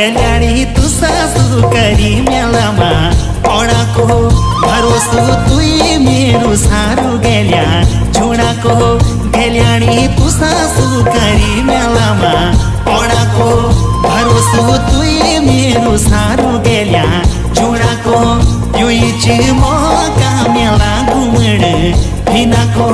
गेल्याणी तू सासू करी मेलामा पडाको भरोसो तुई मेरो सारू गेल्या छोडाको गेल्याणी तू सासू करी मेलामा पडाको भरोसो तुई मेरो सारू गेल्या छोडाको यो इच मौका मेला घुमण हिनाको